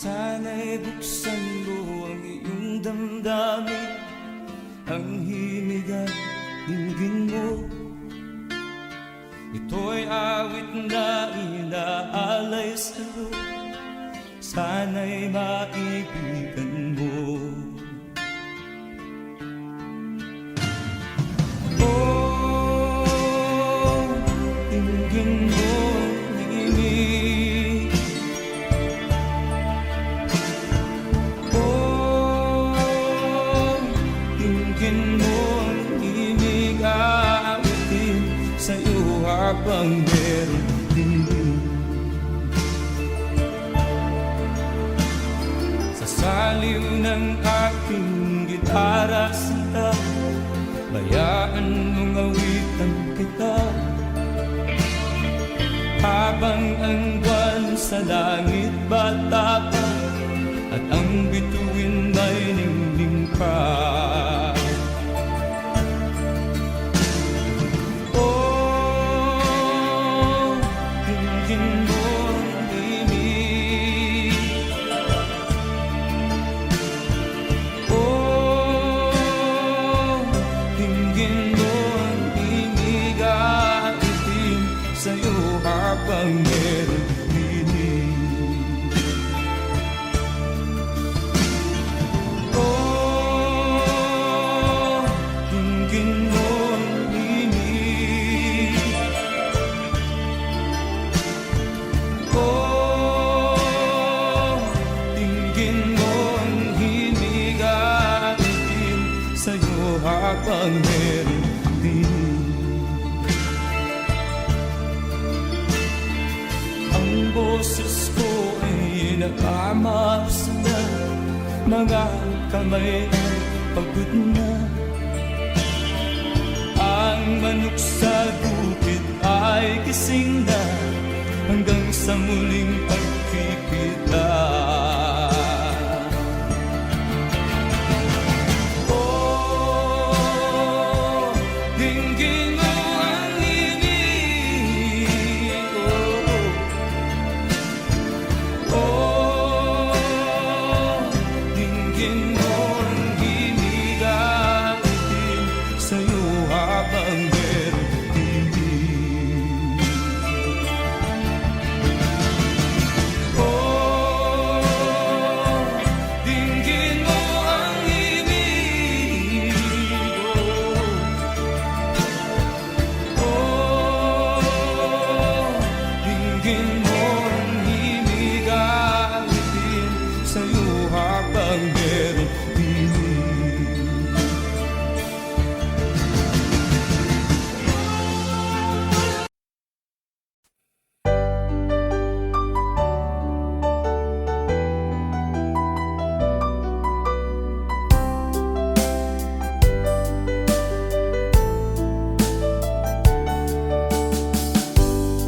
Sana'y buksan mo ang iyong damdamin, ang himig at dinggin mo. Ito'y awit na inaalay sa'yo, sana'y maibigan mo. Oh, dinggin mo ang himig. Oh, dinggin mo ang himig, aawitin sa'yo habang meron din. Sa saliw ng aking gitara sila, bayaan mong awitan kita, habang ang buwan sa langit bata pa, at ang bituin may ningning pa. Habang meron dinig. Oh, dinggin mo ang himig. Oh, dinggin mo ang himig, aawitin sa'yo habang meron dinig. Ang boses ko ay nakamas na, mga kamay ay pagod na. Ang manok sa bukid ay gising na, hanggang sa muling pagkikita. Oh, dinggin mo ang himig. Oh, dinggin mo ang himig, aawitin sa'yo habang meron dinig. Oh, dinggin mo ang himig. Oh, dinggin mo ang himig, aawitin sa'yo habang meron dinig.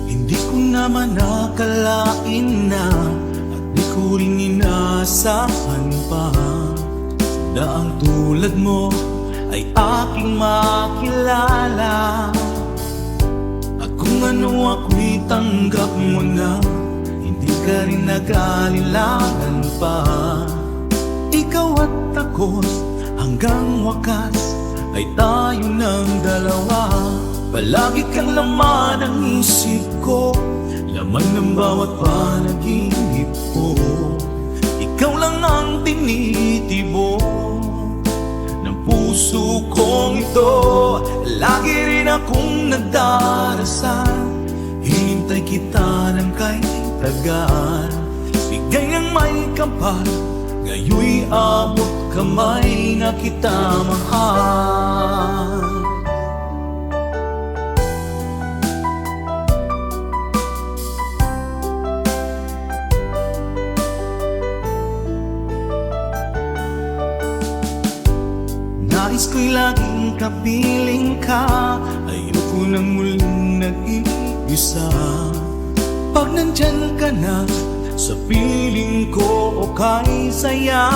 Hindi ko naman nakalain na, at di ko rin inaasahan pa, na ang tulad mo ay aking makilala. At kung ano ako'y tanggap mo na, hindi ka rin nag-alilangan pa. Ikaw at ako hanggang wakas ay tayo ng dalawa. Palagi kang laman ng isip ko, laman ng bawat panaginip ko. Ikaw lang ang tinitibo ng puso kong ito. Lagi rin akong nagdarasal, hinintay kita ng kay tagal. Bigay ng may kapal, ngayoy abot kamay na kita mahal. Nais ko'y laging kapiling ka, ayoko nang muling nag-iisa. Pag nandyan ka na, sa piling ko okay saya.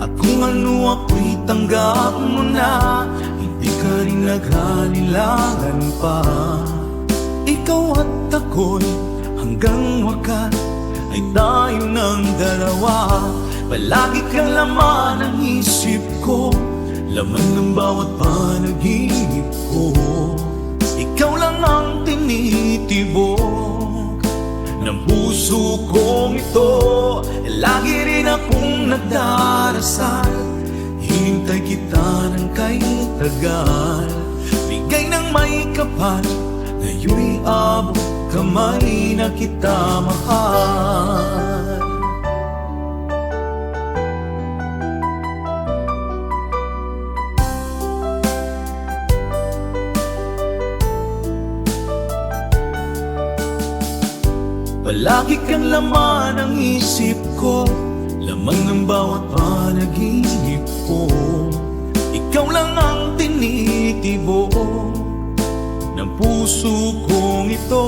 At kung ano ako'y tanggap mo na, hindi ka rin naghalilangan pa. Ikaw at ako'y hanggang wakas ay tayo ng dalawa. Palagi kang laman ng isip ko, laman ng bawat panaginip ko. Ikaw lang ang tinitibok ng puso kong ito. Lagi rin akong nagdarasal, hinintay kita ng kay tagal. Bigay ng may kapal, ngayon'y abot kamay na kita mahal. Palagi kang laman ng isip ko, laman ng bawat panaginip ko. Ikaw lang ang tinitibok ng puso kong ito.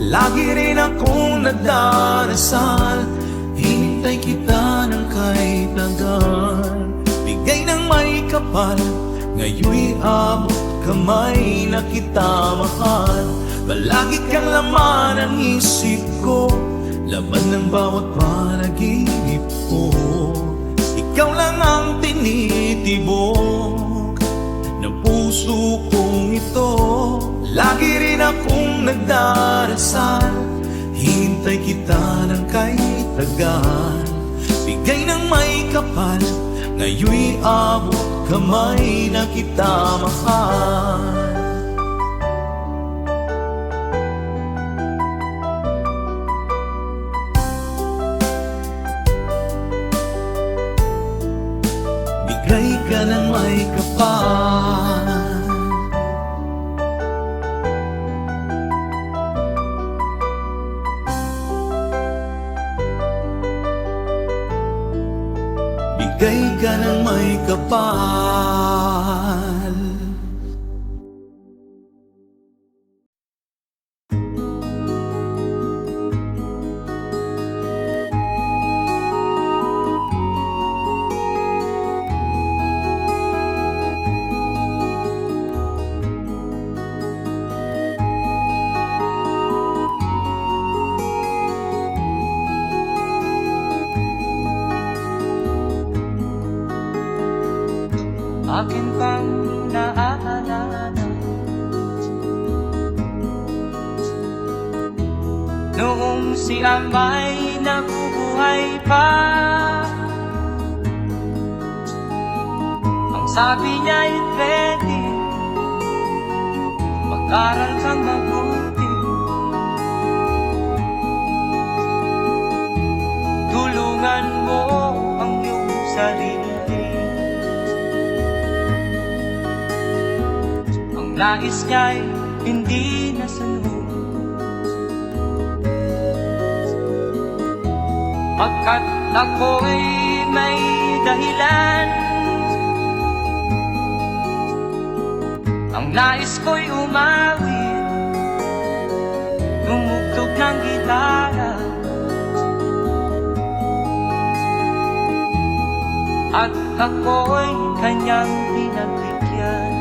Lagi rin akong nagdarasal, hinintay kita ng kahit tagal. Bigay ng may kapal, ngayon'y abot kamay na kita mahal. Palagi kang laman ng isip ko, laman ng bawat panaginip ko. Ikaw lang ang tinitibok ng puso kong ito. Lagi rin akong nagdarasal, hintay kita ng kahit tagal. Bigay ng may kapal, ngayon'y abot kamay na kita mahal. Bigay ka ng may kapal, bigay ka ng may kapal. Akin pang naaalala noong si Amay nabubuhay pa. Ang sabi niya'y pwede mag-aral kang mabuti, tulungan mo ang iyong sarili. Nais niya'y hindi nasunod, pagkat ako'y may dahilan. Ang nais ko'y umawit, tumugtog ng gitara, at ako'y kanyang pinagbigyan.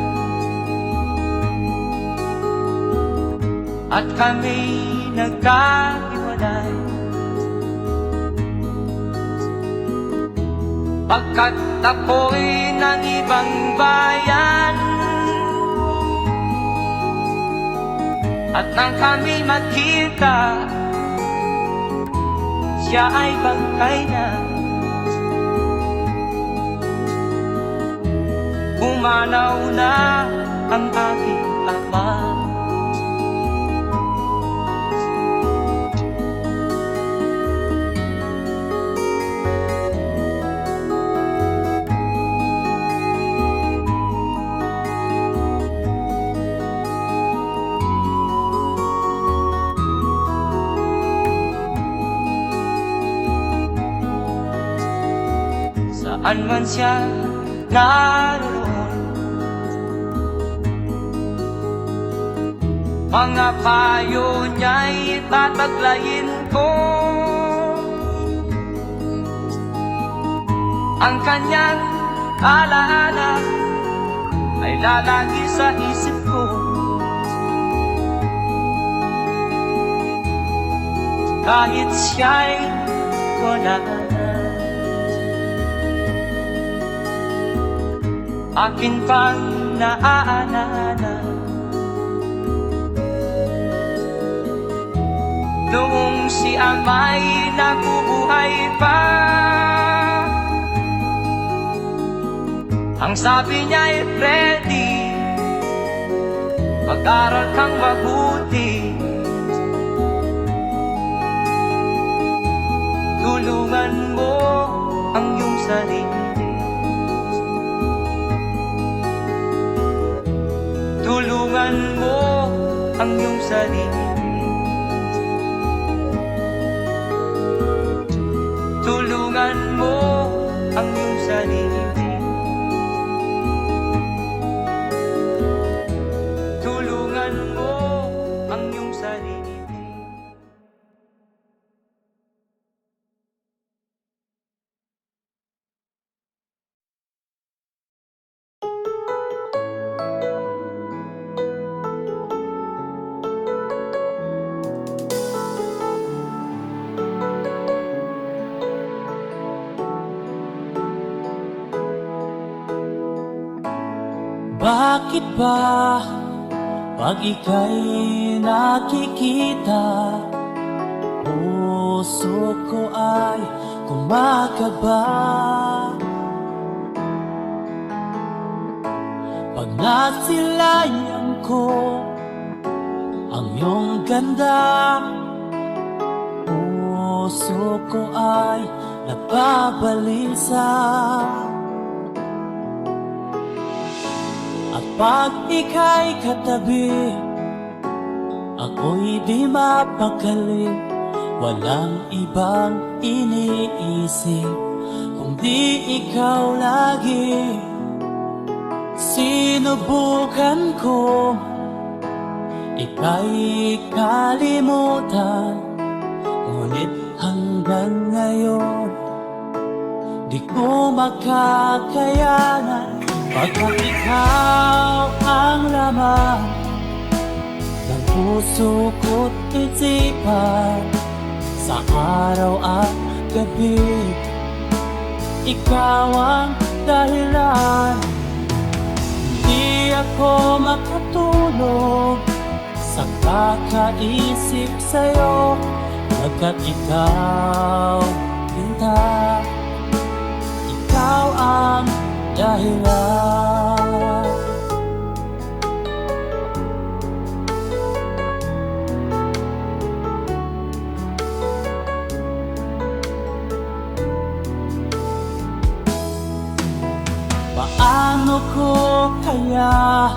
At kami nagkahiwalay, pagkat ako'y ng ibang bayan. At nang kami magkita, siya ay bangkay na. Pumanaw na ang aking ama. Saan man siya naroon, mga payo niya'y tataglayin ko. Ang kanyang alaala ay lalagi sa isip ko. kahit siya'y wala na. Akin pang naaalala noong si Amay nabubuhay pa. Ang sabi niya ay Freddy, mag-aral kang mabuti, tulungan mo ang iyong sarili. Tulungan mo ang iyong sarili. Tulungan mo ang iyong sarili. Tulungan mo ang iyong sarili. Bakit ba pag ika'y nakikita, puso ko ay kumakaba? Pag nasilayan ko ang iyong ganda, puso ko ay nababalisa. Pag ika'y katabi, ako'y di mapakali. Walang ibang iniisip kundi ikaw lagi. Sinubukan ko ika'y kalimutan, ngunit hanggang ngayon di ko makakayanan. Pagkat ikaw ang laman ng puso ko't isipan, sa araw at gabi, ikaw ang dahilan. Hindi ako makatulog sa kakaisip sa'yo, pagkat ikaw, pinta, ikaw ang dahilan. Paano ko kaya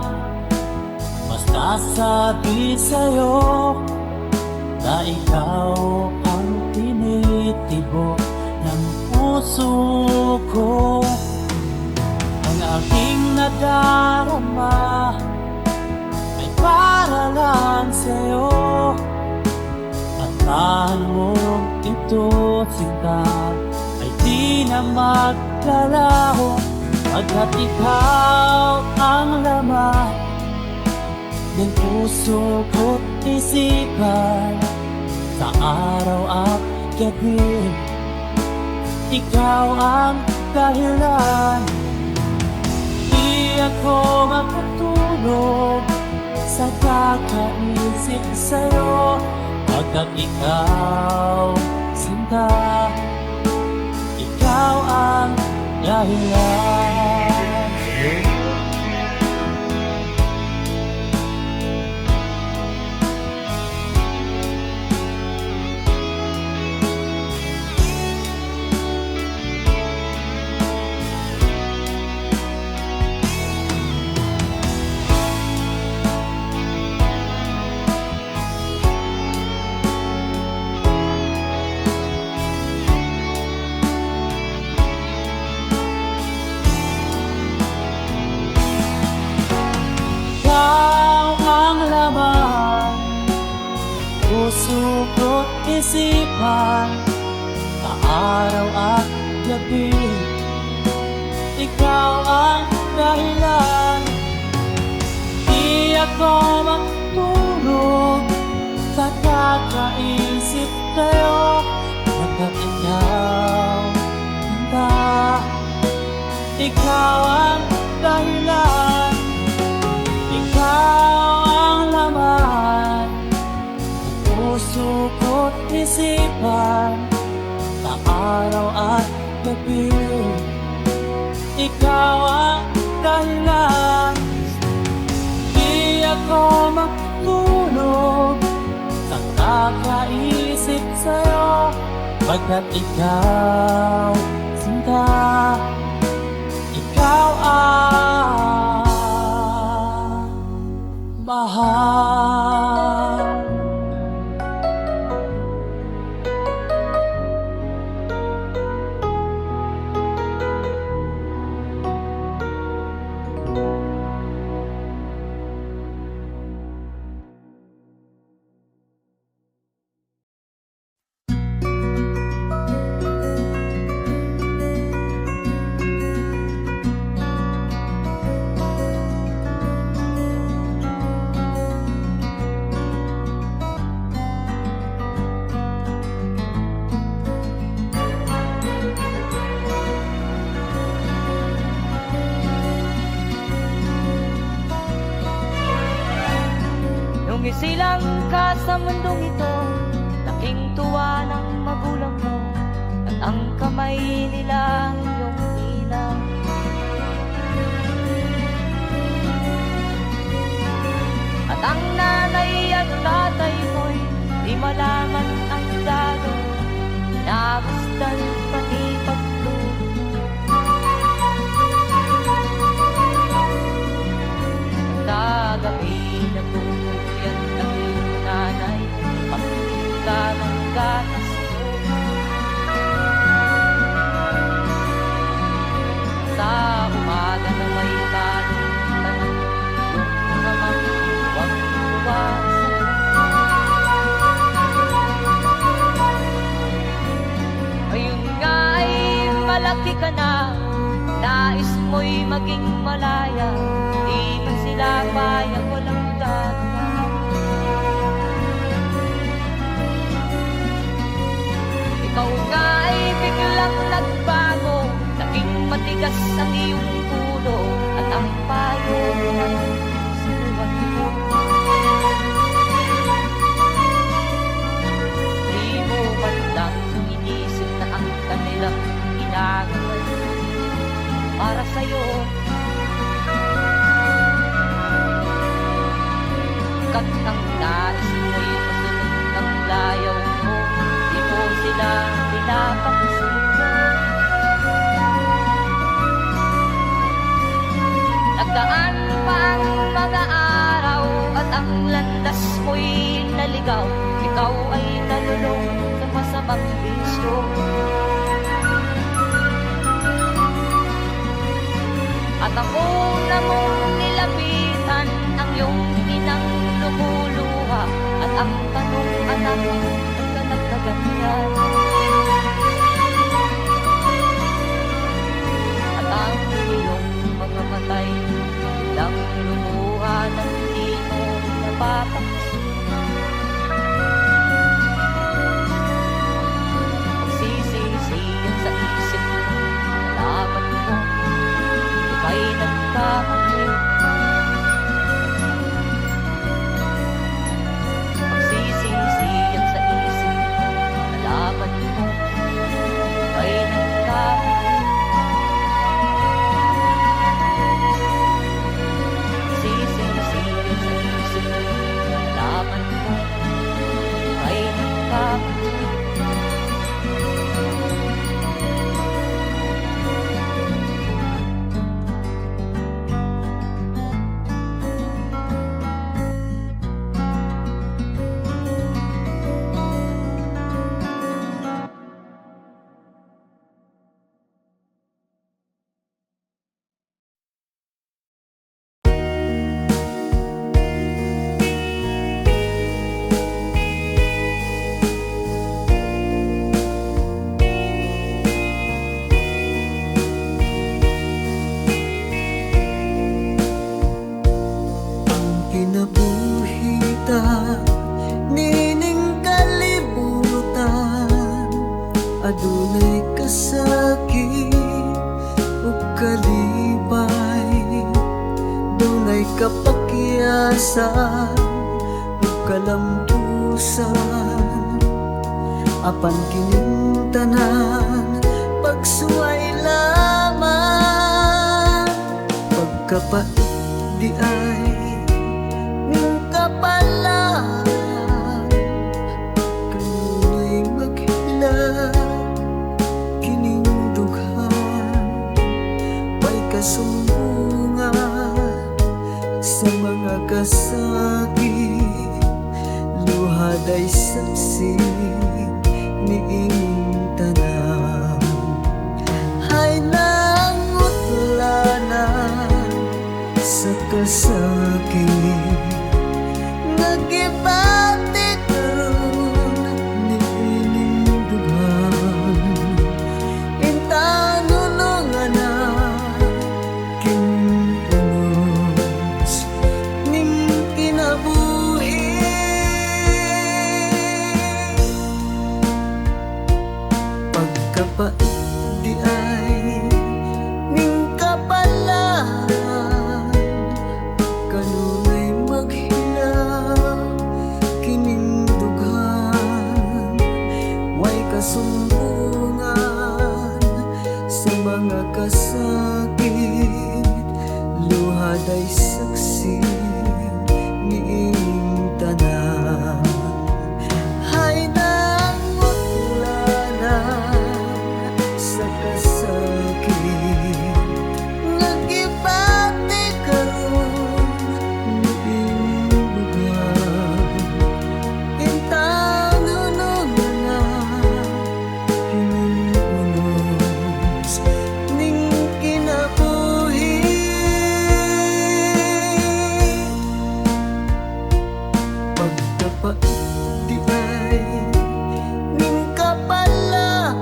masasabi sa'yo na ikaw ang tinitibok ng puso ko? Ang aking nadarama ay para lang sa'yo, at tahan mo ito, sinta, ay di na maglalaho. Pagkat ikaw ang laman ng puso ko't isipan, sa araw at gabi, ikaw ang dahilan. Di ako makatulog sa kakaisip sa'yo, pagkat ikaw, sinta, ikaw ang dahilan. Puso ko't isipan, sa araw at gabi, ikaw ang dahilan. Di ako makatulog Pagkakaisip sa'yo, pagkat ikaw ba? Ikaw ang dahilan, ikaw ang laman ng puso ko't isipan, sa araw at gabi. Ikaw ang dahilan, di ako matulog sa kakaisip sa'yo, pagkat ikaw, sinta, ikaw ang mahal. Nung isilang ka sa mundong ito, laking tuwa ng magulang mo, at ang kamay nila ang iyong ilang. At ang nanay at tatay mo'y di malaman ang gagawin, nabastan pati pagtulog. Kagabi nagpupuyan ng iyong nanay, pagpunta ng gatas mo. Sa umaga na may bagong tanong, yung namang huwag buwasan. Ngayon nga ay malaki ka na, nais mo'y maging malaya, di man sila payag walang gagawa. Ikaw nga ay biglang nagbago, naging matigas ang iyong ulo, at ang payo ay sinuwat mo. Di mo man lang inisip na ang kanilang ginagawa para sa'yo. Kat ang nais mo'y masunod ng layaw mo, di mo sila pinapansin. Nagdaan pa ang mga araw, at ang landas mo'y naligaw, ikaw ay nalulong sa masamang bisyo. At ang una mong nilapitan, ang iyong inang lumuluha, at ang tanong, anak, ba't ka nagkaganyan? At ang iyong mga matay, lang lumuha ng di mo napapansin. Pagsisisiyan sa isip mo, nalaman mo, ika'y nagkamali. Pagsisisiyan sa isip mo, nalaman mo, ika'y nagkamali. Pagsisisiyan sa isip mo, adunay kasakit o kalibay, dunay kapakyasan o kalampusan, apan kining tanan pagsuway lamang, pagkapait di ay ning kapalan, kanunay maghila kining dughan, may kasumbungan sa mga kasakit, luhad ay saksi niing tanan, hay nangutlanan sa kasakit, nagibati karon niining dughan, intanunungan na kinunos ning kinabuhi, pagkapait di ay ning kapalan, kanunay maghilaw kining dughan, way kasumbungan sa mga kasakit, luhad ay saksi niing tanan, hay nangutlanan sa kasakit, nagibati karon niing dughan, intanunungan na kining unos ning kinabuhi, pagkapait di ay ning kapalan,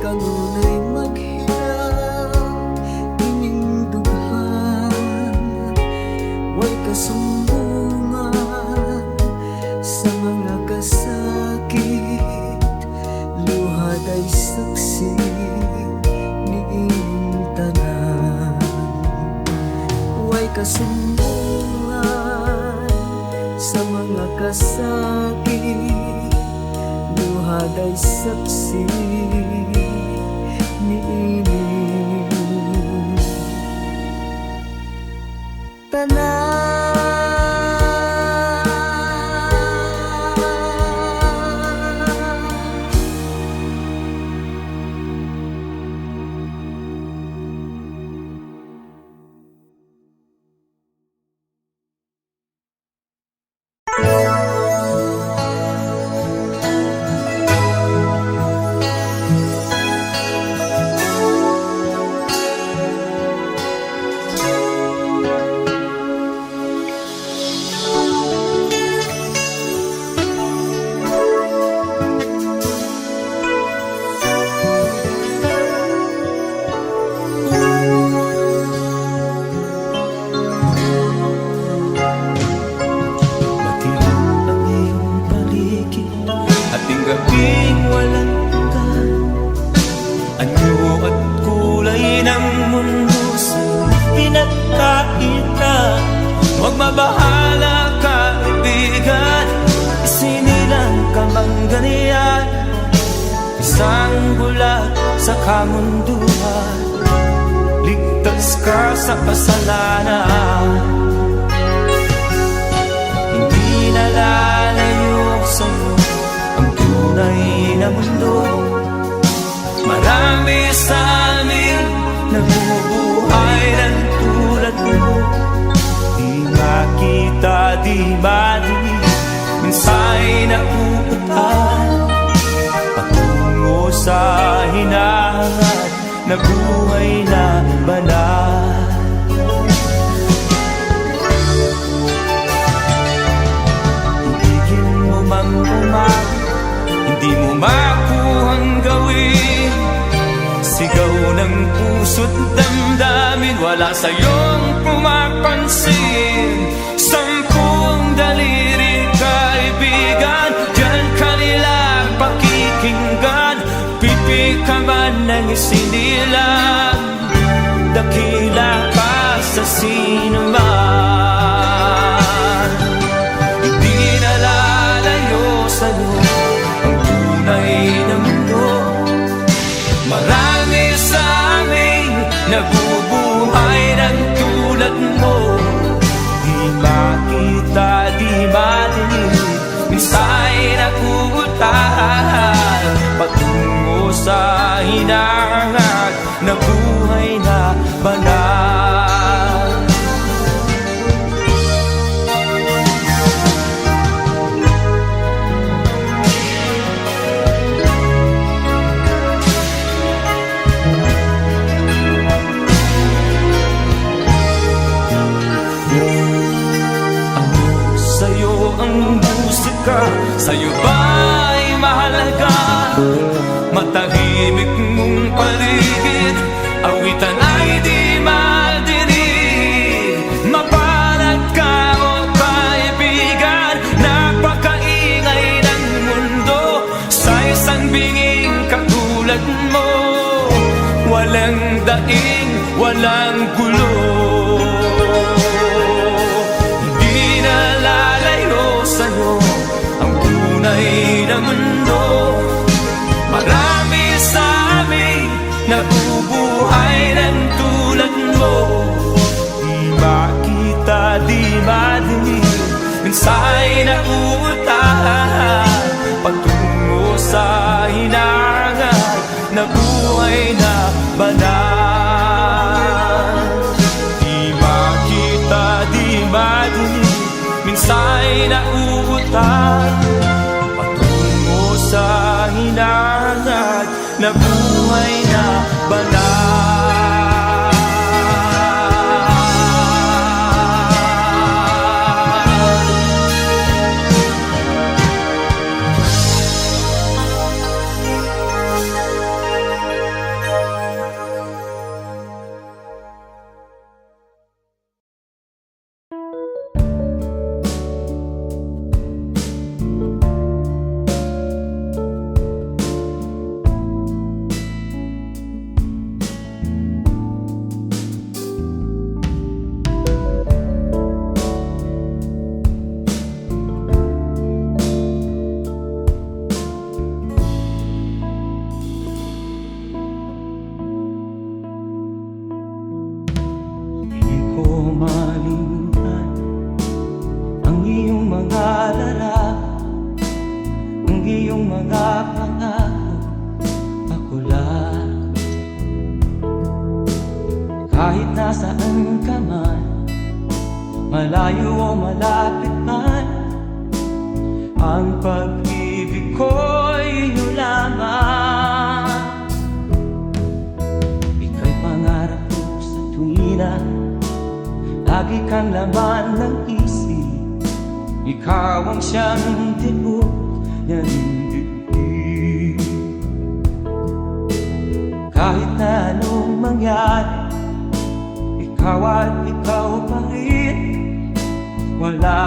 kanunay maghilaw kining dughan, way kasumbungan sa mga kasakit, luhad ay saksi niing tanan, way kasumbungan sa mga kasakit, luhad ay saksi niing Huwag mabahala kaibigan, isinilang ka mang ganyan, isang bulag sa kamunduhan, ligtas ka sa kasalanan. Hindi nalalayo sa'yo ang tunay na mundo, marami sa amin nabubuhay ng tulad mo. Di makita, di marinig, minsa'y napupuntan patungo sa hinahangat na buhay na banal. Ibigin mo mang umawit, hindi mo makuhang gawin, sigaw ng puso't damdamin, wala sa'yong pumapansin. Sampung daliri kaibigan, diyan kanila pakikinggan. ng isinilang, dakila pa sa sinuman. Hindi nalalayo sa'yo ang tunay na mundo. Marami sa amin nabubuhay ng tulad mo. Di makita, di madinig, minsa'y nakuutahan patungo sa hinahangad na buhay na banal. Sa'yo ang musika, sa'yo ba'y mahalaga? Matahimik mong paligid, awitan ay di madinig. Mapalad ka o kaibigan, napakaingay ng mundo. Sa isang binging katulad mo, walang daing, walang gulo. Sa'yo ang tunay na mundo. Marami sa amin nabubuhay ng tulad mo. Di makita, di madinig, minsa'y nauutahan patungo sa hinahangad na buhay na banal. Di makita, di madinig, minsa'y nauutan patungo sa hinahangad na buhay na banal. Kahit nasaan ka man, malayo o malapit man, ang pag-ibig ko'y iyong lamang. Ika'y pangarap ko sa tuwina, lagi kang laman ng isip. Ikaw ang siyang tibok ng dibdib. Kahit na anong mangyari, ikaw at ikaw pa rin. Wala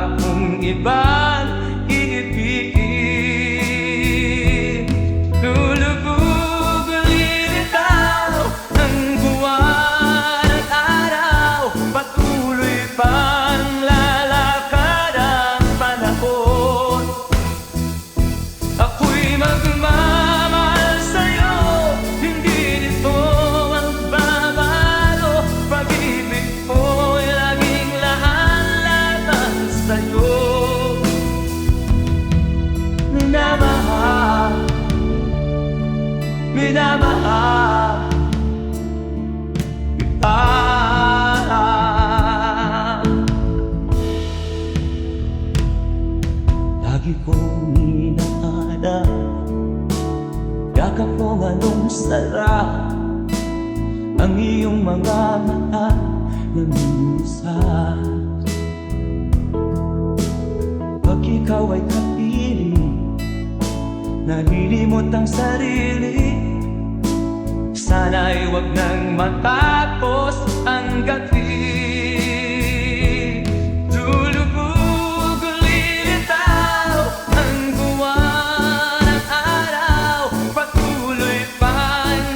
akong ibang iibigin. Lulubog o lilitaw ang buwan at araw, patuloy pang lalakad ang panahon. Ako'y magmamahal sa'yo, hindi nito magbabago. Pag-ibig ko'y laging lahat-lahat sa'yo. Minamahal, minamahal kita. Lagi kong hinahanap, yakap mo anong sarap, ang iyong mga mata na minsan. Pag ikaw ay kapiling, nalilimot ang sarili. Sana'y wag nang matapos ang gabi. Lulubog o lilitaw ang buwan at araw, patuloy pang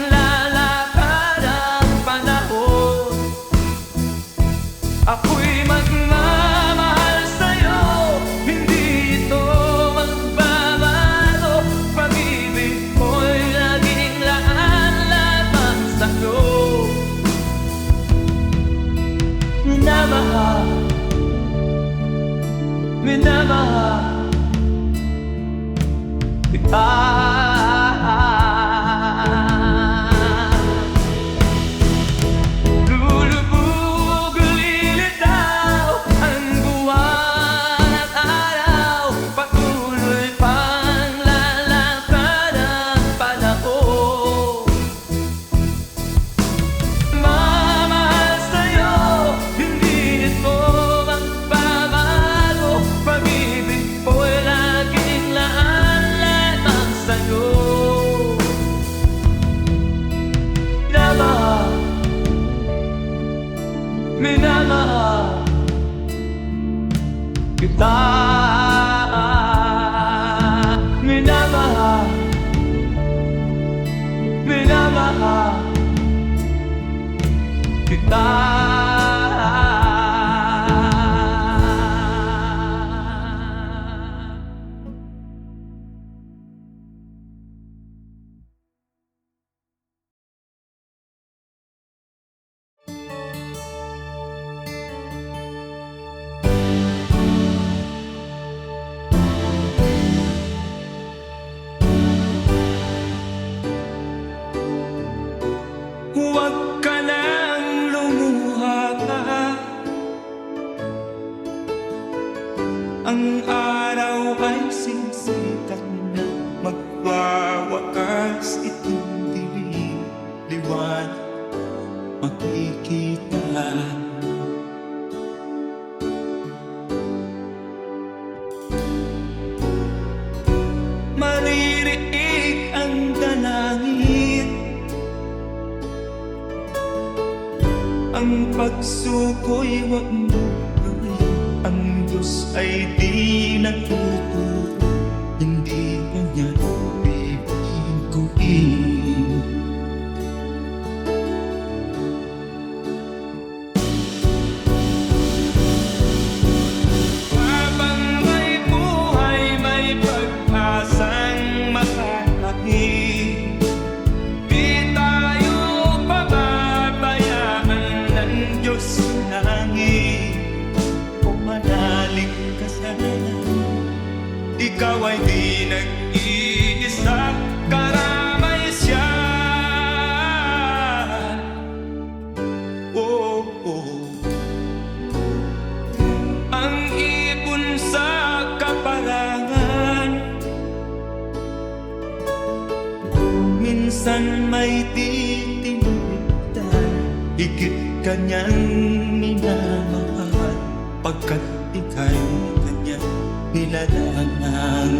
Maririnig ang dalangin, ang pagsuko'y wag mo gawin. Ang Diyos ay di natututo, hindi kanya bibiguin. Habang may buhay, may pag-asang makakakit. Di tayo pababayaan ng Diyos sa langit. Pumanalig ka sana, ikaw ay di nag-iisa, karamay siya. Oh, oh. Ang ibon sa kaparangan, minsan may titinitan, higit kanyang minamahal, pagkat ika'y kanyang nilalangan.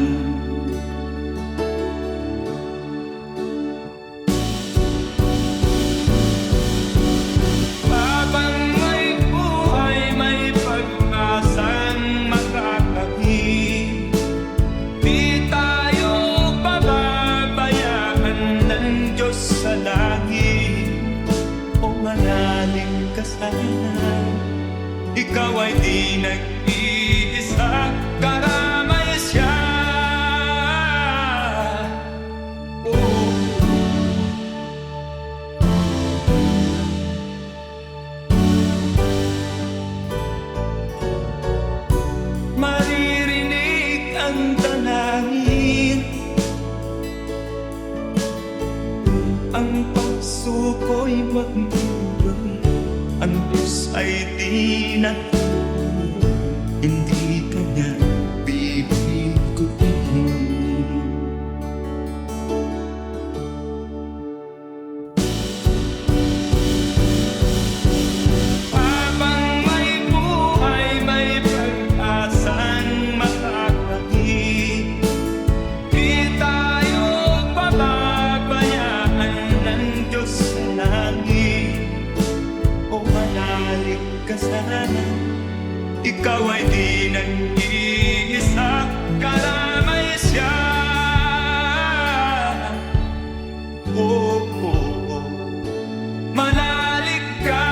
Habang may buhay, may pag-asang makakakit. Di tayo pababayaan ng Diyos sa langit. O manalig ka sana, ikaw ay di nag-iisa, karamay siya. Oh. Maririnig ang dalangin, ang pagsuko'y wag mo gawin. Ang Diyos ay di natututo, hindi kanya bibiguin. Habang may buhay, may pag-asang makakakit. Di tayo pababayaan ng Diyos sa langit. O manalig ka sana, ikaw ay di nag-iisa, karamay siya. Oh, oh, oh. Manalig ka,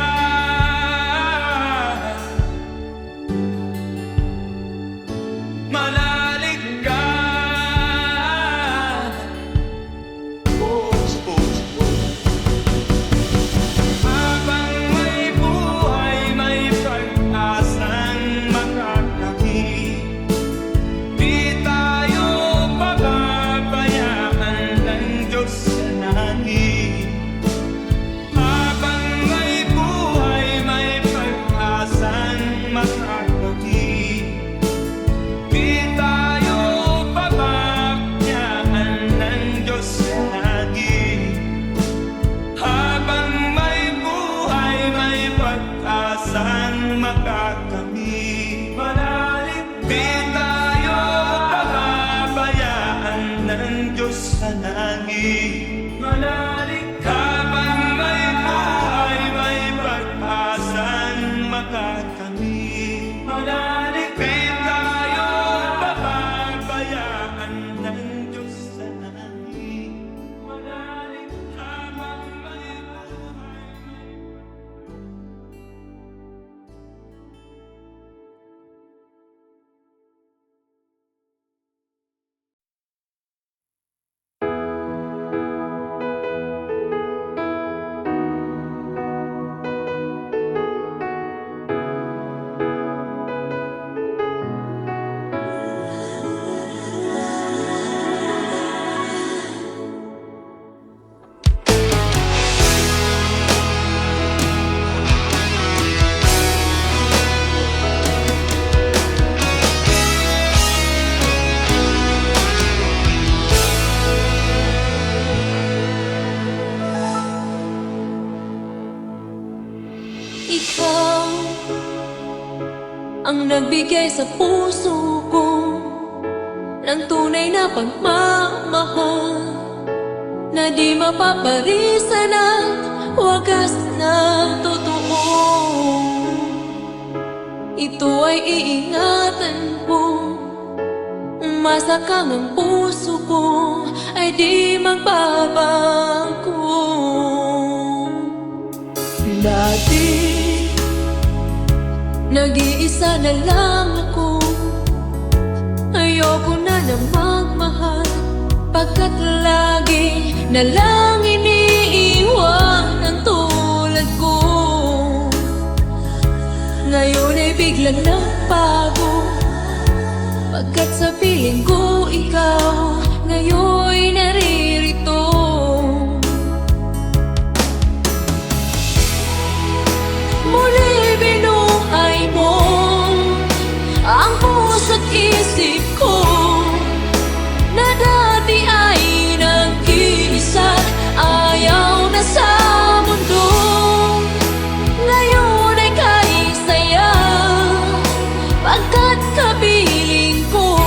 manalig ka. Oh, oh, oh. Habang may buhay, may pag-asang makakakit. Di tayo pababayaan ng Diyos sa langit. Habang may buhay, may pag-asang makakakit. Di tayo pababayaan ng Diyos sa langit. Habang may buhay, may pag-asang makakamit. Manalig, di tayo pababayaan ng Diyos sa langit. Manalig, habang may buhay, may pag-asang makakamit. Manalig, di tayo pababayaan ng Diyos sa langit. Manalig, habang may buhay, Ikaw ang nagbigay sa puso ko ng tunay na pagmamahal na di mapaparisan at wagas na totoo. Ito ay iingatan mo, umasa kang ang puso ko ay di magbabago. Dati, nag-iisa na lang ako, ayoko na na magmahal, pagkat lagi na lang iniiwan ang tulad ko. Ngayon ay biglang nagbago, pagkat sa piling ko ikaw ngayon'y naririto. Muli binuhay mo ang puso't isip ko na dati ay nag-iisa, ayaw na sa mundo. Ngayon ay kahit saya, pagkat kapiling ko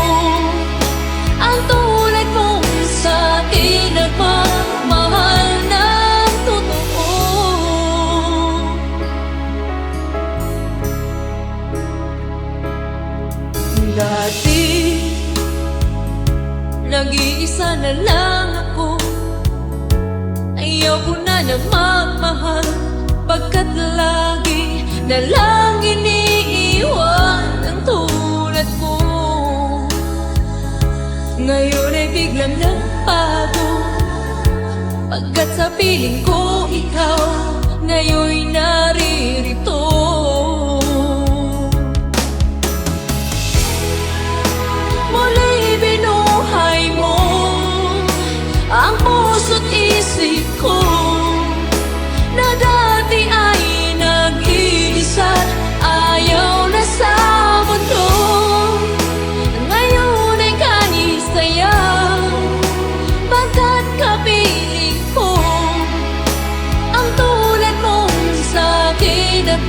ang tulad mong sa'kin nagmamahal ng totoo. Dati, nag-iisa na lang ako, ayaw ko na na magmahal, pagkat lagi na lang iniiwan ang tulad ko. Ngayon ay biglang nagbago, pagkat sa piling ko ikaw ngayon'y naririto. Muli binuhay mo ang puso't isip ko na dati ay nag-iisa, ayaw na sa mundo. Ngayon ay kahit saya, pagkat kapiling ko ang tulad mong sa'kin at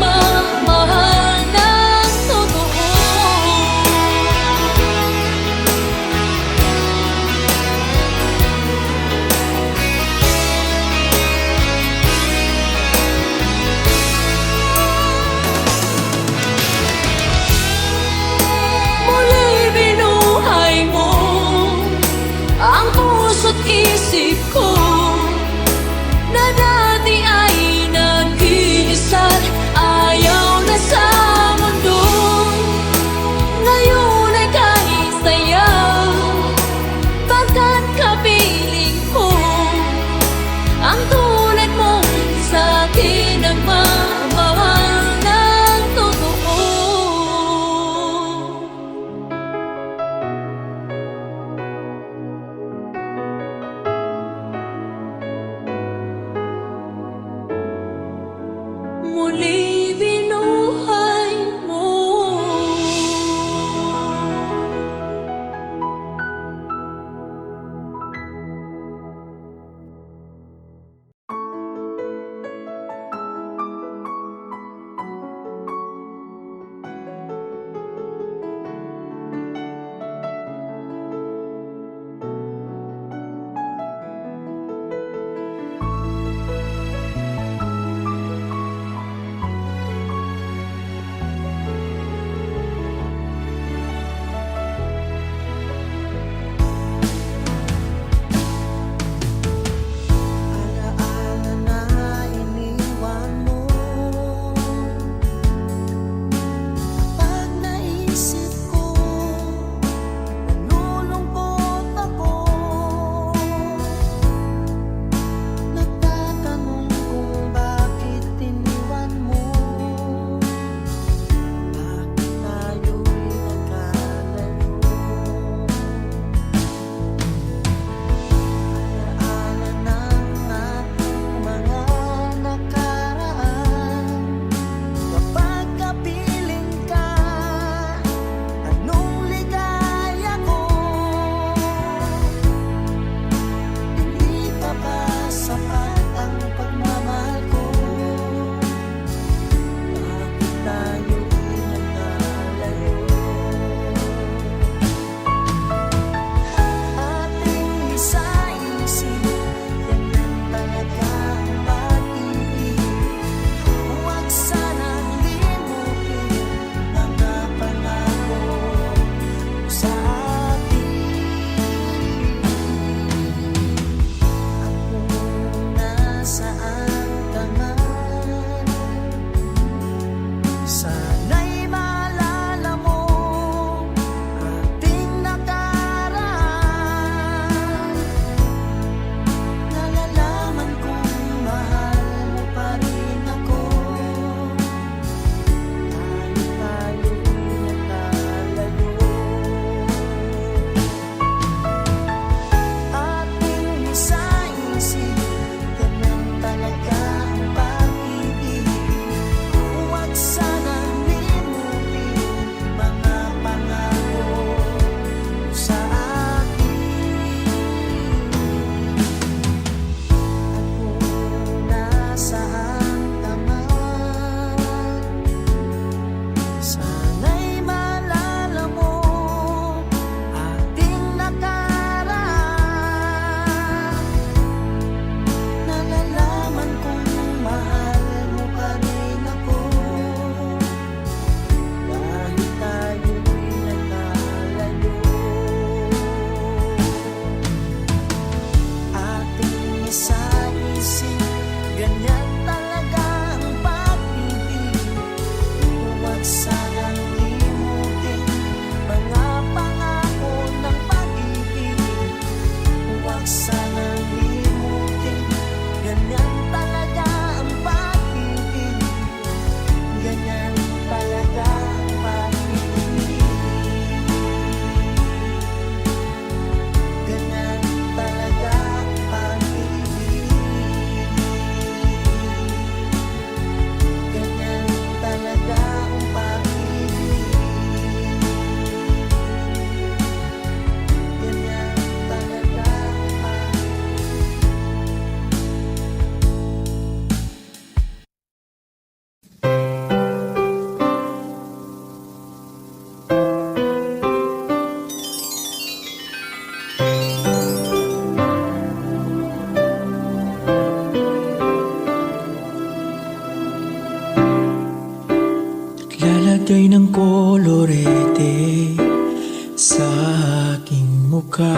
ka,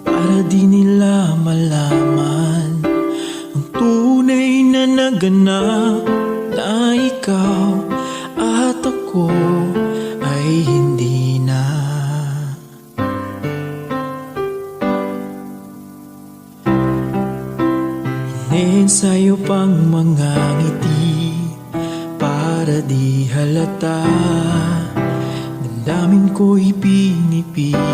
para di nila malaman ang tunay na naganap, na ikaw at ako ay hindi na. Iniensayo pang mga ngiti para di halata, damdamin ko'y pinipigil,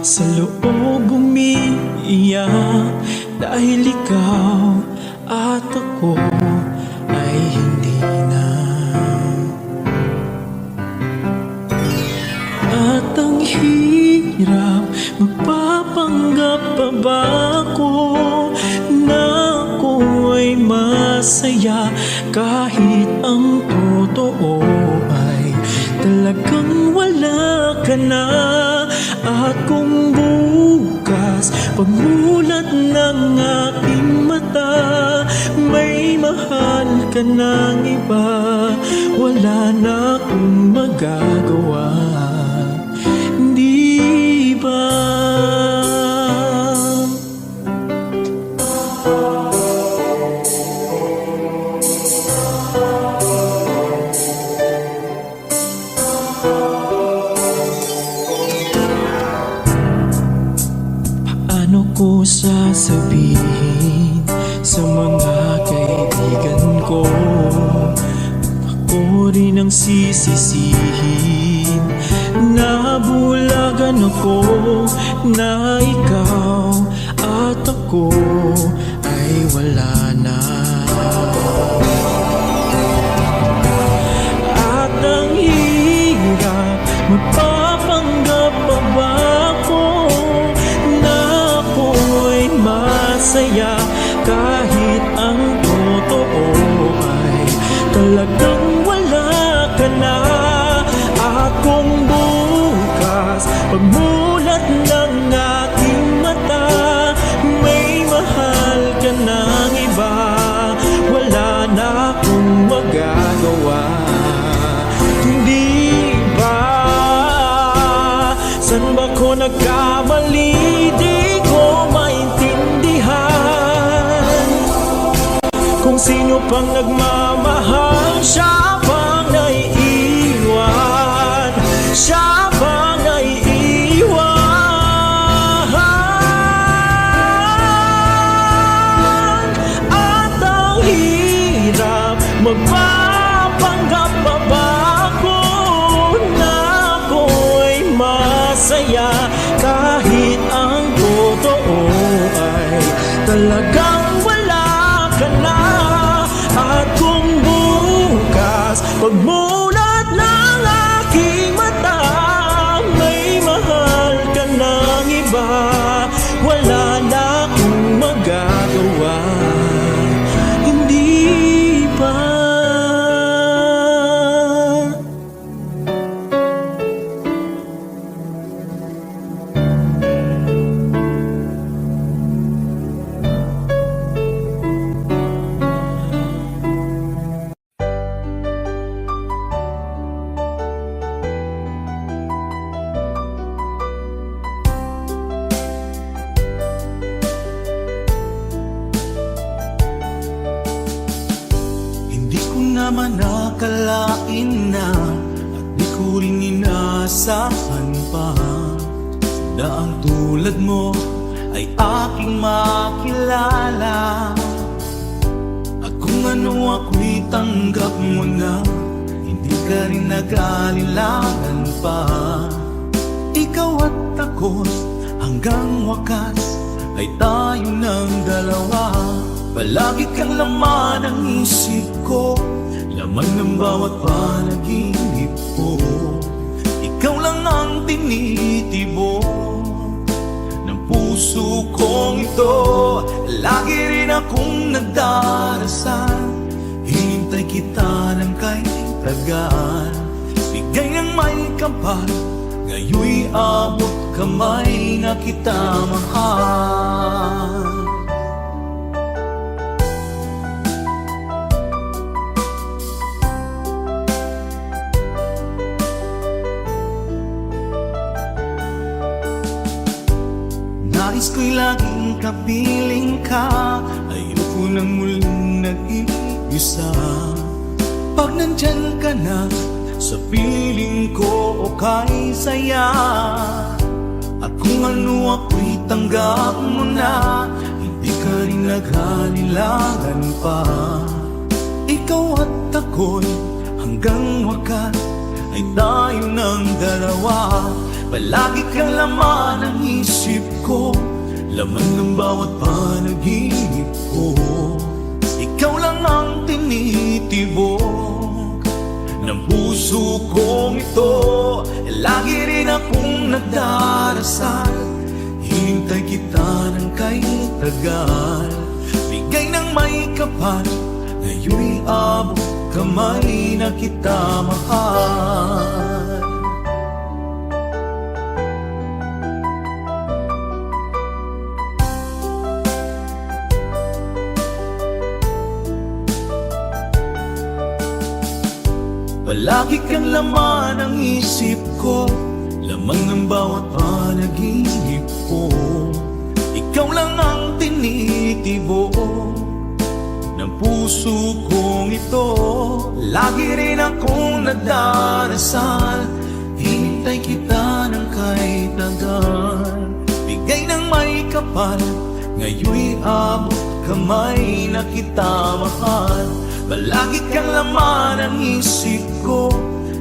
sa loob umiiyak, dahil ikaw at ako ay hindi na. At ang hirap, magpapanggap pa ba ako na ako ay masaya, kahit ang totoo ay talagang wala ka na. At kung bukas pagmulat ng aking mata, may mahal ka ng iba, wala na akong magagawa, di ba? Paano ko sasabihin sa mga kaibigan ko, ako rin ang sisisihin, nabulagan ako, na ikaw at ako ay wala na. At ang hirap, magpapanggap pa ba ako na ako ay masaya, kahit ang totoo ay talagang wala ka na. At kung bukas pagmulat ng aking mata, may mahal ka ng iba, wala na akong magagawa, hindi ba? San ba ko nagkamali? Di ko maintindihan kung sino pang nagmamahal, siya pang naiiwan, siya pang naiiwan. At ang hirap, magpapanggap pa ba ako na ako'y masaya, kahit ang totoo ay talagang wala ka na. At kung bukas pagmulat ng aking mata, may mahal ka ng iba, wala na akong magagawa, hindi ba? Hindi ko naman nakalain na, at di ko rin inaasahan pa, na ang tulad mo ay aking makilala. At kung ano ako'y tanggap mo na, hindi ka rin nag-alilangan pa. Ikaw at ako hanggang wakas ay tayo ng dalawa. Palagi kang laman ng isip ko, laman ng bawat panaginip ko. Ikaw lang ang tinitibo ng puso kong ito. Lagi rin akong nagdarasal, hinintay kita ng kahit tagal. Bigay ng may kapal, ngayon'y abot kamay na kita mahal. Nais ko'y laging kapiling ka, ayoko nang muling nag-iisa. Pag nandyan ka na sa piling ko, okay saya. At kung ano ako'y tanggap mo na, hindi ka rin naghalilangan pa. Ikaw at ako'y hanggang wakas ay tayo ng dalawa. Palagi kang laman ng isip ko, laman ng bawat panaginip ko. Ikaw lang ang tinitibok ng puso kong ito. Lagi rin akong nagdarasal, hinintay kita ng kay tagal. Bigay ng may kapal, ngayon'y abot kamay na kita mahal. Palagi kang laman ng isip ko, laman ng bawat panaginip ko. Ikaw lang ang tinitibok ng puso kong ito. Lagi rin akong nagdarasal, hinintay kita ng kay tagal. Bigay ng may kapal, ngayon'y abot kamay na kita mahal. Palagi kang laman ng isip ko,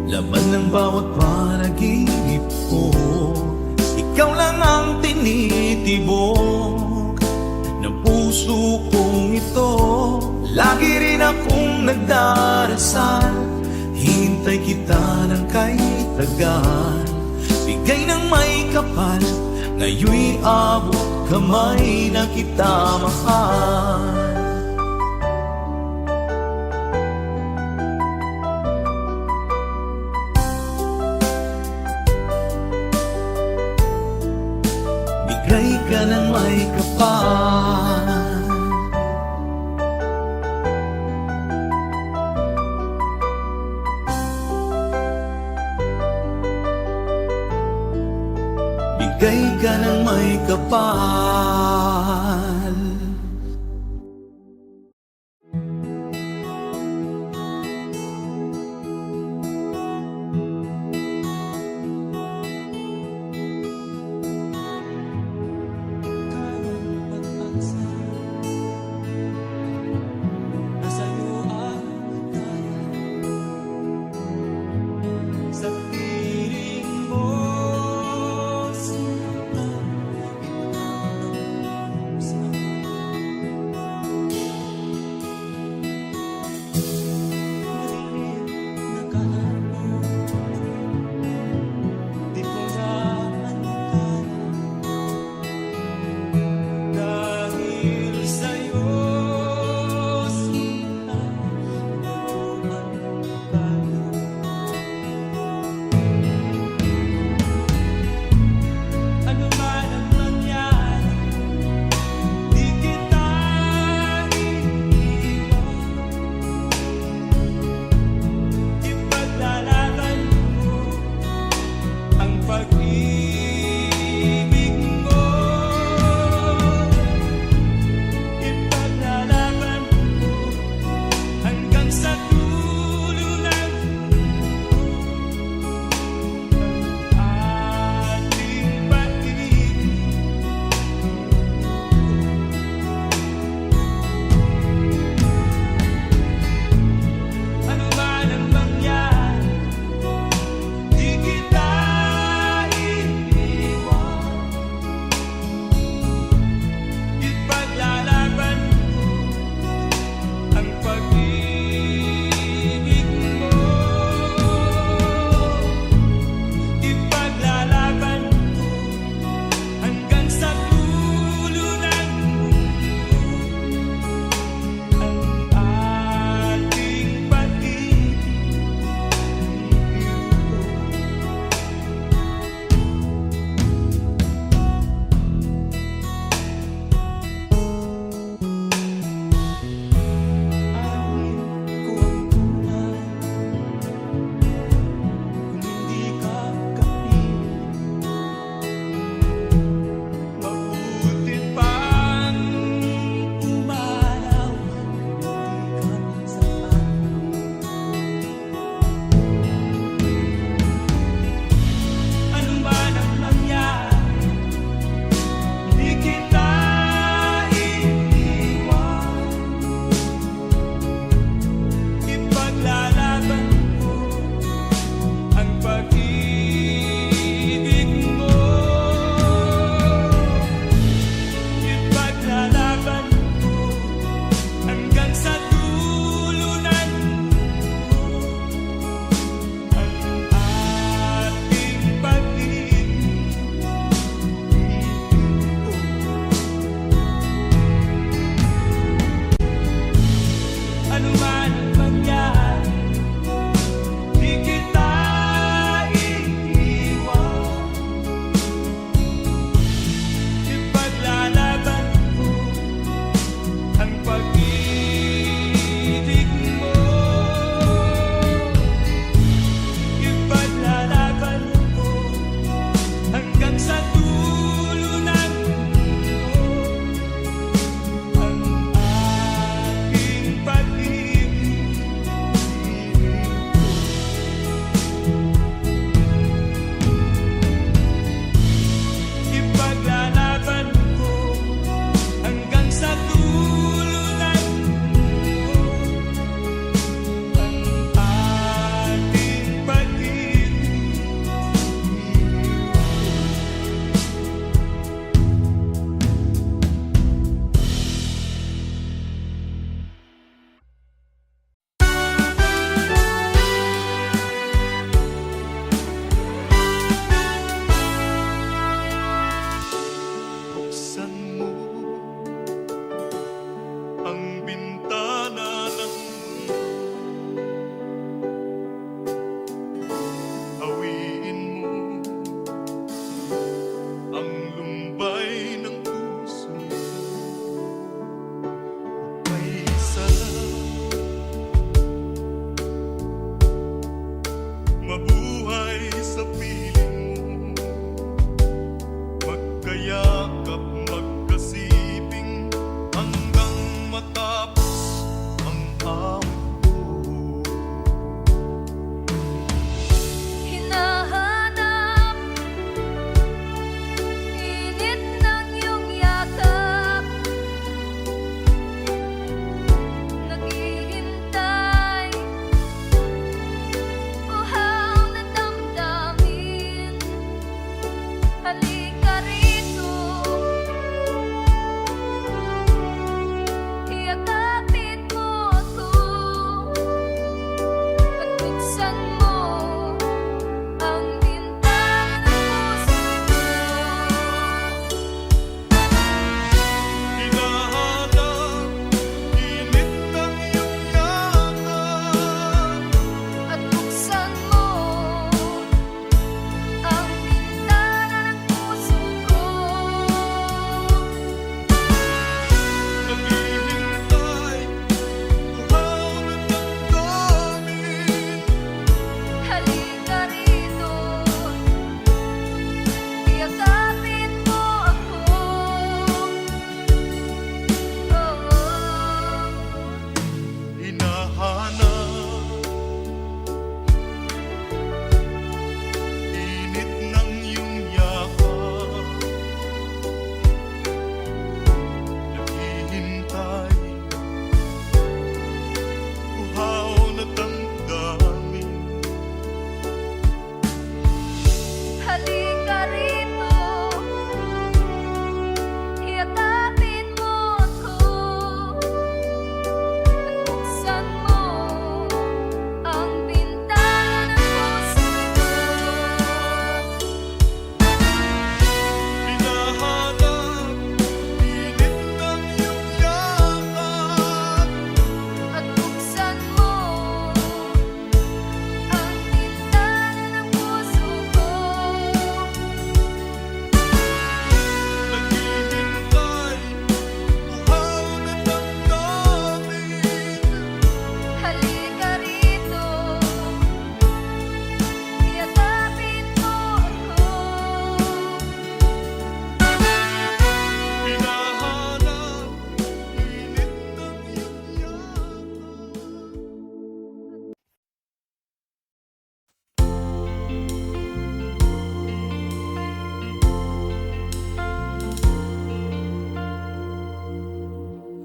laman ng bawat panaginip ko. Ikaw lang ang tinitibok ng puso kong ito. Lagi rin akong nagdarasal, hintay kita ng kay tagal. Bigay ng may kapal, ngayon'y abot kamay na kita mahal. Bigay ka ng may kapal, bigay ka ng may kapal. Sa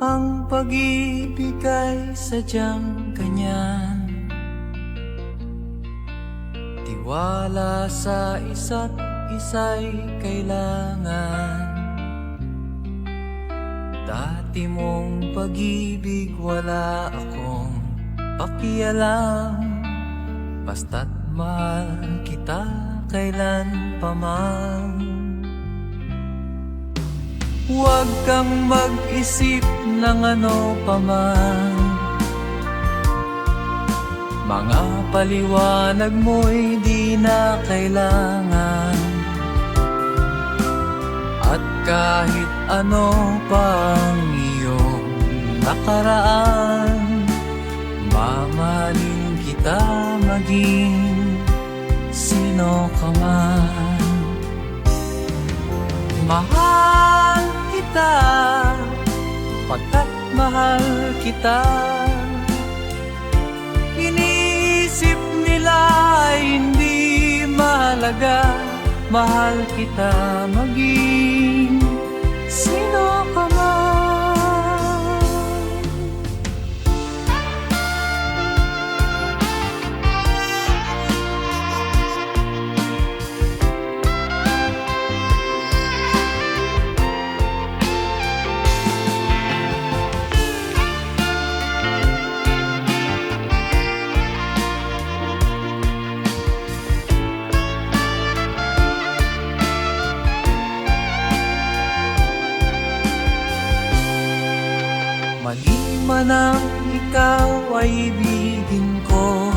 Ang pag-ibig ay sadyang ganyan, tiwala sa isa't isa'y kailangan. Dati mong pag-ibig wala akong pakialam, basta't mahal kita kailan pa man. Huwag kang mag-isip ng ano pa man, mga paliwanag mo'y di na kailangan. At kahit ano pang iyong nakaraan, mamahalin kita maging sino ka man. Mahal kita, pagkat mahal kita. Iniisip nila ay hindi mahalaga, mahal kita maging sino ka man. Mali man ang ikaw ay ibigin ko,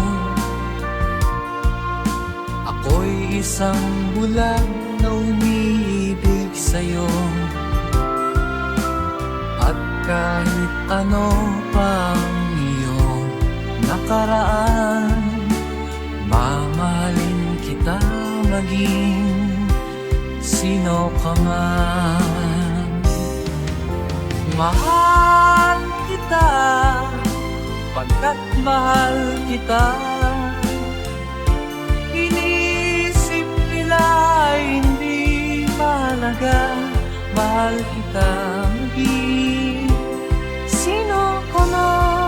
ako'y isang bulag na umiibig sa'yo. At kahit ano pang iyong nakaraan, mamahalin kita maging sino ka man. Mahal kita, pagkat mahal kita. Iniisip nila ay hindi mahalaga, mahal kita maging sino ka man.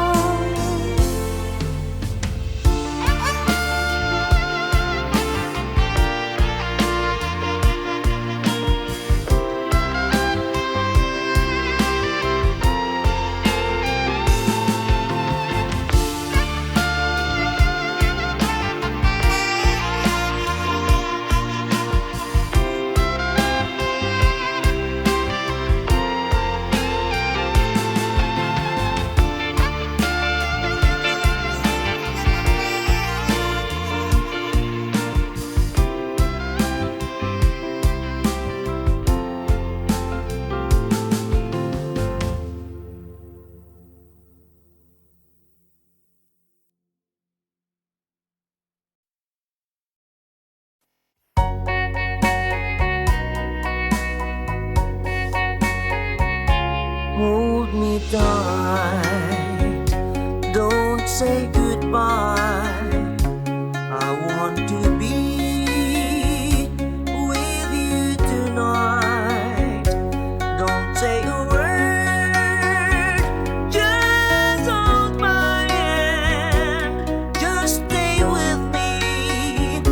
Hold me tight, don't say goodbye. I want to be with you tonight. Don't say a word, just hold my hand. Just stay with me,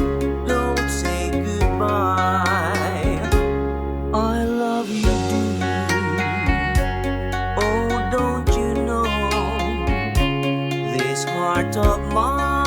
don't say goodbye. I love you dearly. Oh, don't you know, this heart of mine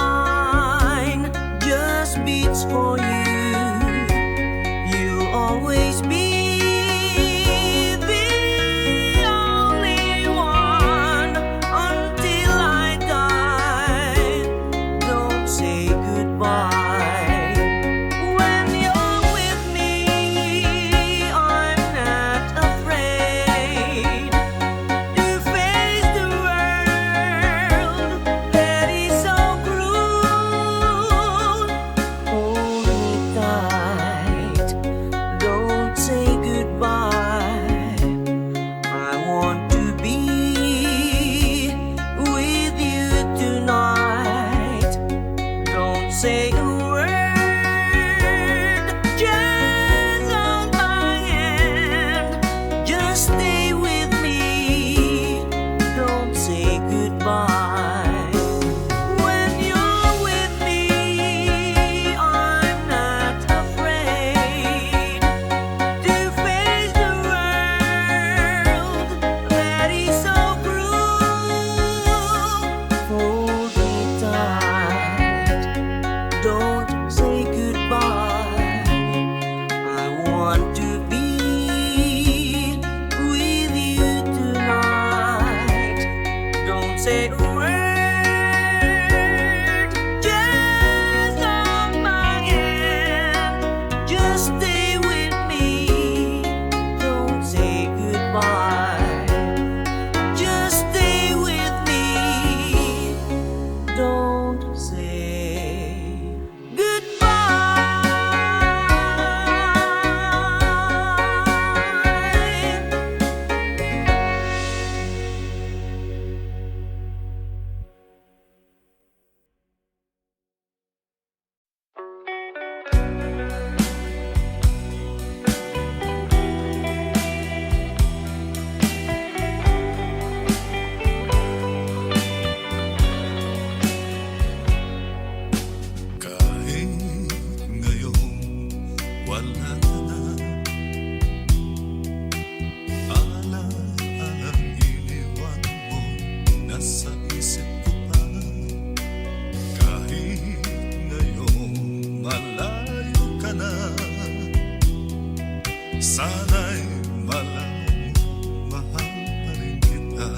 sana'y malaman mo, mahal pa rin kita.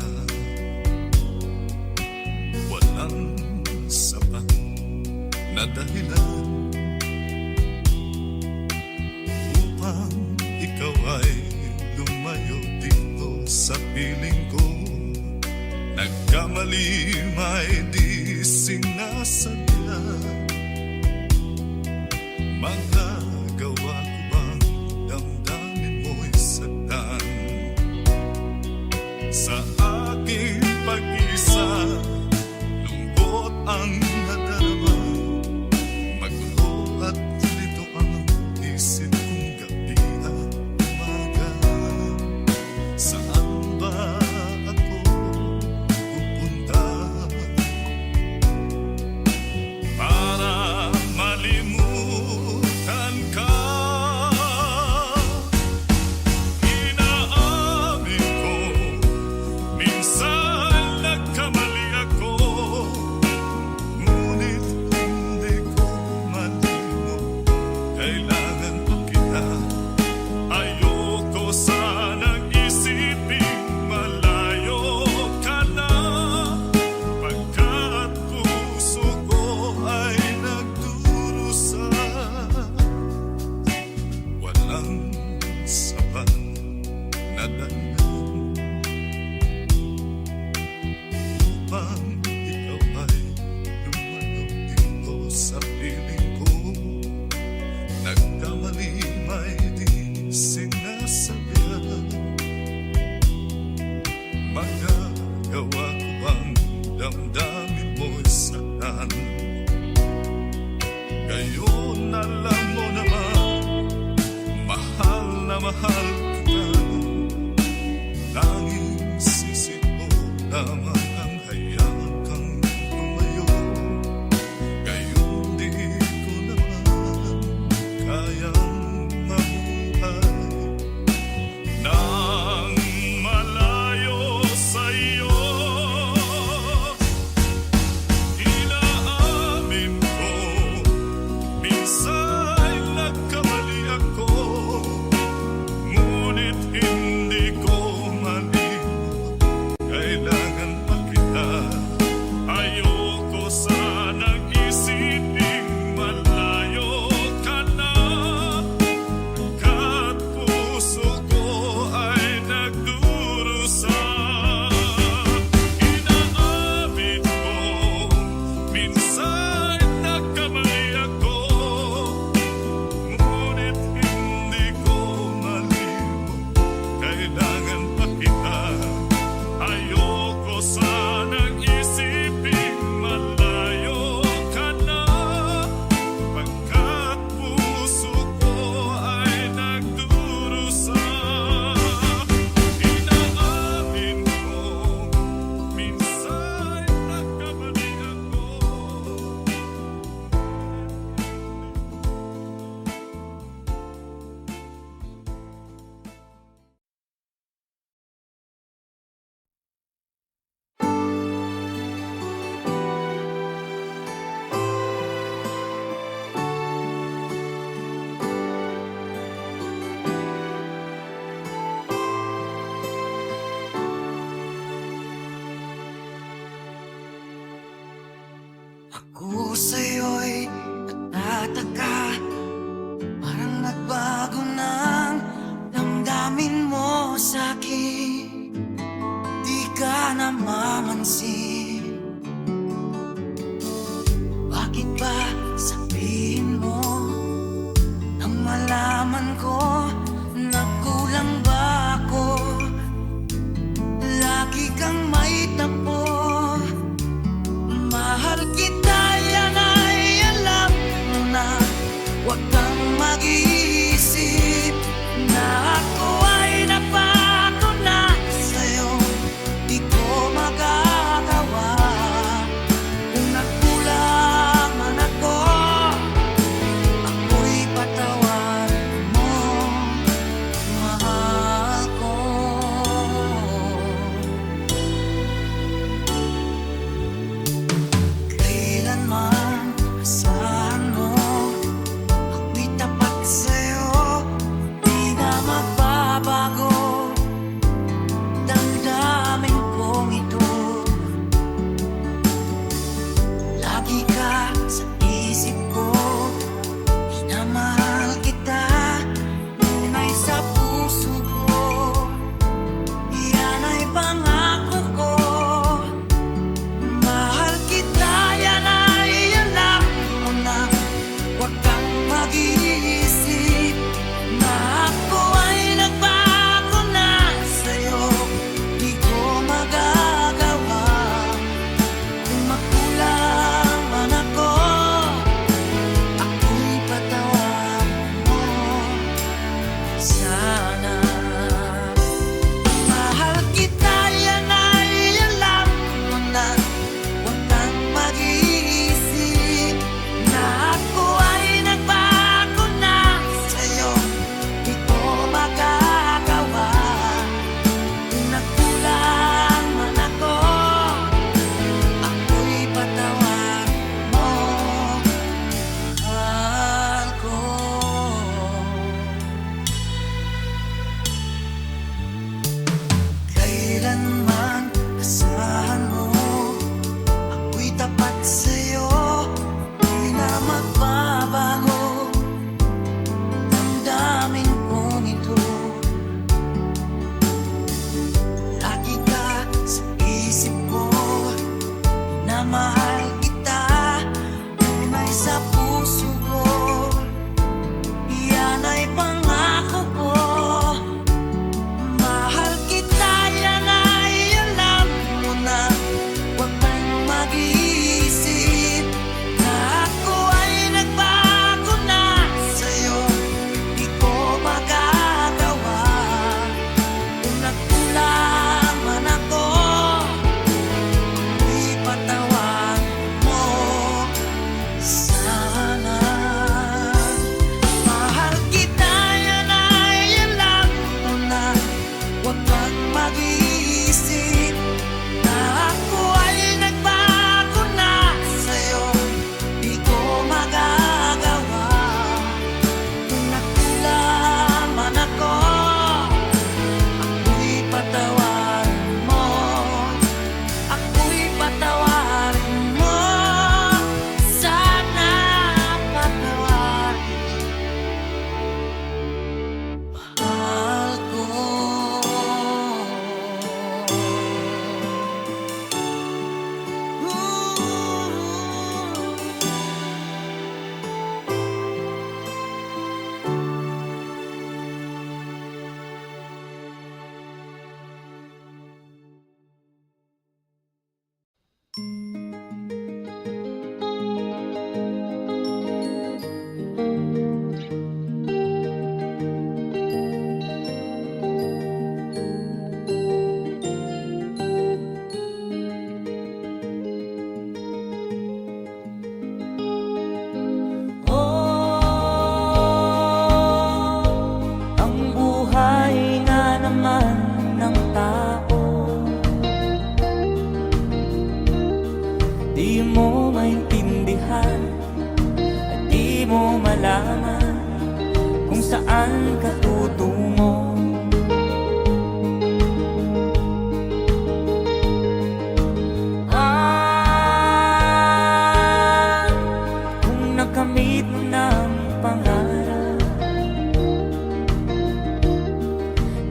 Walang sapat na dahilan upang ikaw ay lumayo dito sa piling ko. Nagkamali may di sinasadya. Magagawa ko bang damdamin mo'y saktan? Sa aking pag-isa, lungkot ang nadarama. Magulo at lito ang isip kong gabi at umaga. Saan ba ako pupunta para malimutan ka? Inaamin ko, minsan nagkamali ako, ngunit hindi ko malimot. Kailangan pa kita. Ayoko sanang isiping malayo ka na, pagkat puso ko ay nagdurusa. Walang sapat na dahilan upang ikaw ay lumayo dito sa piling ko. Nagkamali may di sinasabihan. Magagawa ko bang damdamin mo'y saktan? Ngayon alam mo naman, mahal na mahal kita. Tanging sisi mo lamang ang hayaan kang lumayo. Ngayon di ko naman kayang mabuhay nang malayo sa'yo. Inaamin ko, minsan nagkamali ako, ngunit hindi ko malimot. Kailangan pa kita. Ayoko sanang isiping malayo ka na, pagkat puso ko ay nagdurusa. Inaamin ko, minsan nagkamali ako, ngunit hindi ko malimot. Kailangan pa kita. Ayoko sanang isiping malayo ka na, pagkat puso ko ay nagdurusa. Inaamin ko, minsan nagkamali ako. Ako sa'yo'y natataka, parang nagbago ng damdamin mo sa'kin. Di ka namamansin. Bakit ba sabihin mo nang malaman ko na kulang ba ako? Lagi kang may tapo. Mahal kita, yan ay alam mo na. Huwag kang mag-iisip na ako ay napako na sa'yo. Di ko magagawa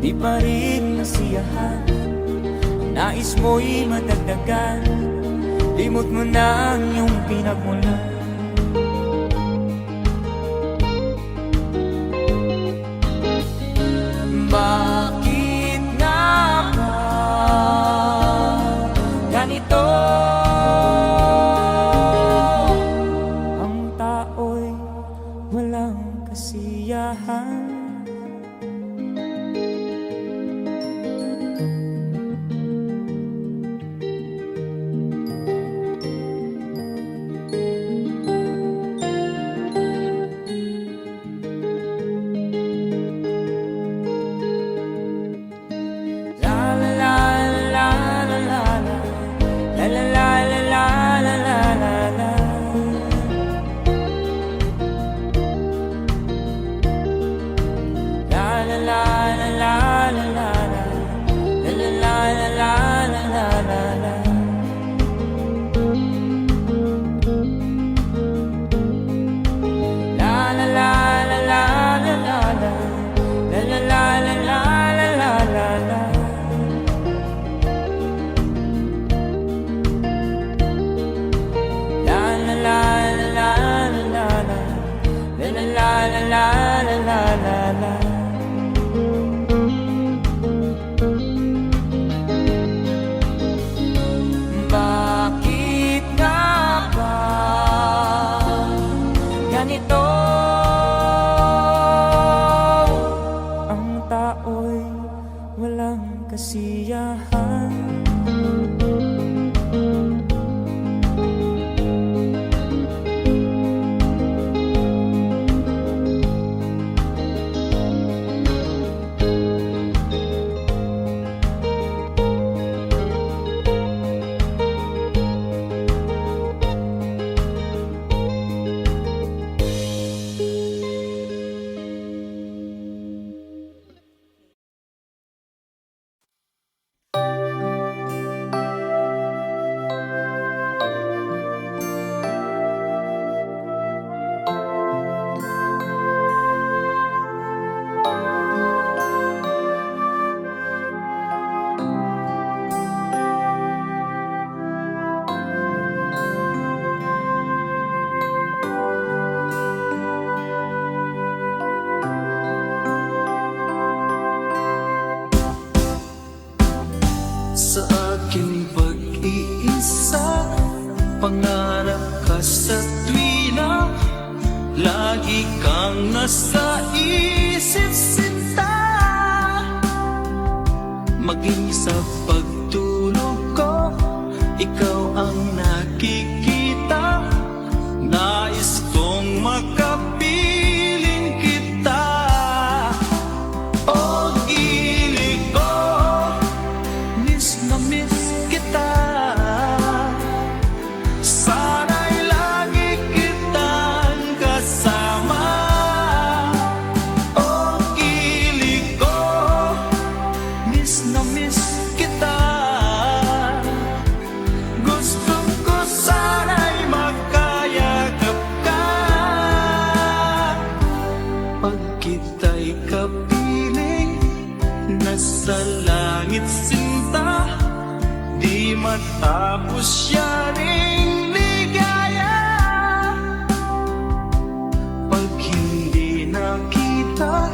di pa rin nasiyahan. Nais mo'y madagdagan, limot mo na ang iyong pinagmulan. Bakit nga ba ganito? Ang tao'y walang kasiyahan. Bakit nga ba ganito? Ang tao'y walang kasiyahan. Sa aking pag-iisa, pangarap ka sa tuwina, lagi kang nasa isip sinta. Maging sa pagtulog ko, ikaw ang nakikita. Nais kong makapiling kita. O gili ko, miss na miss kita. Sana'y lagi kitang kasama. O gili ko, miss na miss kita. Gusto ko sana'y magkayakap ka. Pag kita'y kapiling, nasa langit sinta, di matapos yaring ligaya. Pag hindi nakita,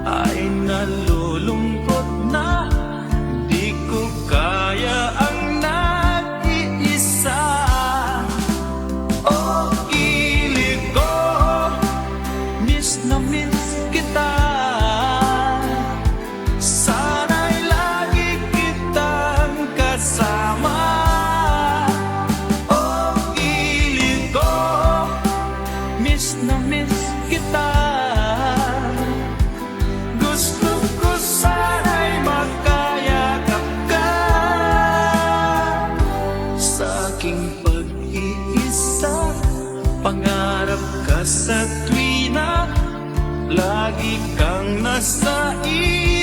ay nalulungkot na, di ko kaya ang nag-iisa. O gili ko, miss na miss kita. Sana'y lagi kitang kasama. O gili ko, miss na miss kita. Gusto ko sana'y magkayakap ka. Sa aking pag-iisa, pangarap ka sa tuwina, lagi kang nasa isip.